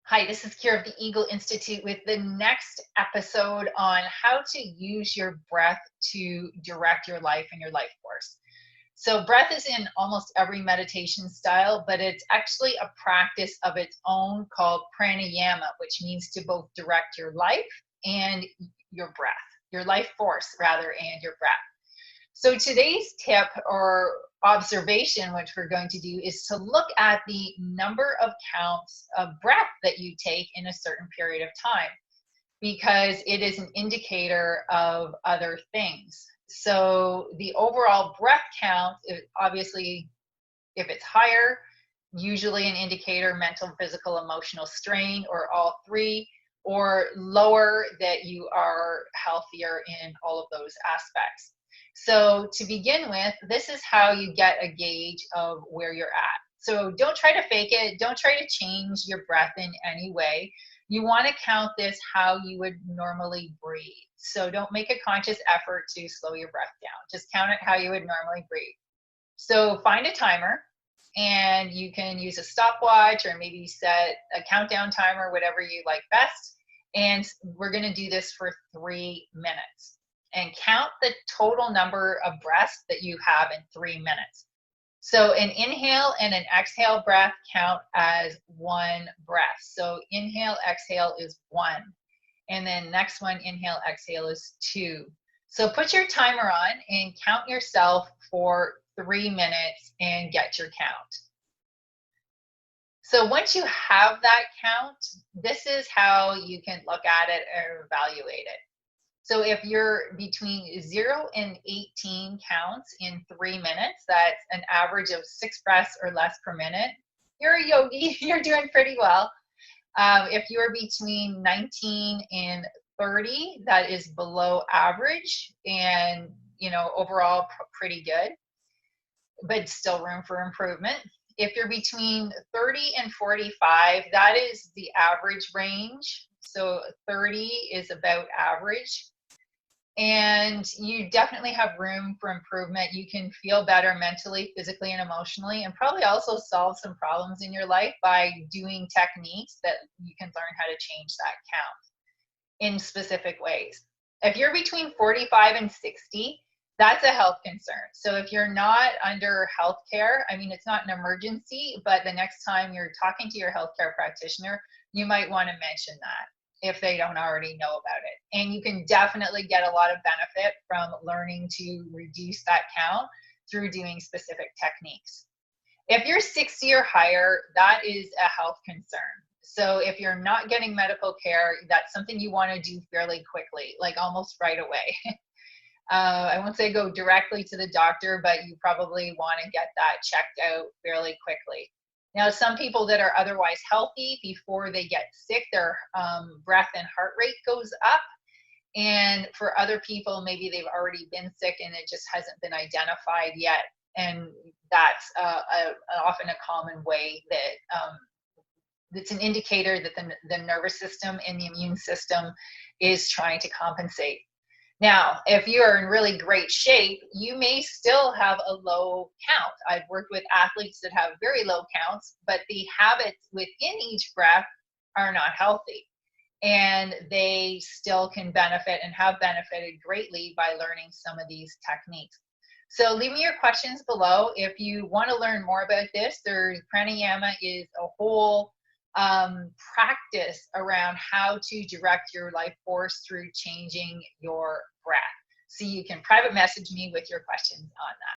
Hi, this is Kira of the Eagle Institute with the next episode on how to use your breath to direct your life and your life force. So, breath is in almost every meditation style, but it's actually a practice of its own called pranayama, which means to both direct your life and your breath, your life force, rather, and your breath. So today's tip or observation, which we're going to do, is to look at the number of counts of breath that you take in a certain period of time, because it is an indicator of other things. So the overall breath count, obviously, if it's higher, usually an indicator mental, physical, emotional strain, or all three, or lower, that you are healthier in all of those aspects. So to begin with, this is how you get a gauge of where you're at. So don't try to fake it. Don't try to change your breath in any way. You want to count this how you would normally breathe. So don't make a conscious effort to slow your breath down. Just count it how you would normally breathe. So find a timer, and you can use a stopwatch or maybe set a countdown timer, whatever you like best. And we're going to do this for 3 minutes. And count the total number of breaths that you have in 3 minutes. So an inhale and an exhale breath count as one breath. So inhale, exhale is 1. And then next one, inhale, exhale is 2. So put your timer on and count yourself for 3 minutes and get your count. So once you have that count, this is how you can look at it or evaluate it. So if you're between 0 and 18 counts in 3 minutes, that's an average of 6 breaths or less per minute, you're a yogi, you're doing pretty well. If you're between 19 and 30, that is below average and, overall pretty good, but still room for improvement. If you're between 30 and 45, that is the average range. So 30 is about average. And you definitely have room for improvement. You can feel better mentally, physically, and emotionally, and probably also solve some problems in your life by doing techniques that you can learn how to change that count in specific ways. If you're between 45 and 60, that's a health concern. So if you're not under healthcare, it's not an emergency, but the next time you're talking to your healthcare practitioner, you might want to mention that if they don't already know about it. And you can definitely get a lot of benefit from learning to reduce that count through doing specific techniques. If you're 60 or higher, that is a health concern. So if you're not getting medical care, that's something you want to do fairly quickly, like almost right away. I won't say go directly to the doctor, but you probably want to get that checked out fairly quickly. Now, some people that are otherwise healthy, before they get sick, their breath and heart rate goes up. And for other people, maybe they've already been sick and it just hasn't been identified yet. And that's often a common way that it's an indicator that the nervous system and the immune system is trying to compensate. Now, if you're in really great shape, you may still have a low count. I've worked with athletes that have very low counts, but the habits within each breath are not healthy. And they still can benefit and have benefited greatly by learning some of these techniques. So leave me your questions below. If you want to learn more about this, pranayama is a whole practice around how to direct your life force through changing your breath. So you can private message me with your questions on that.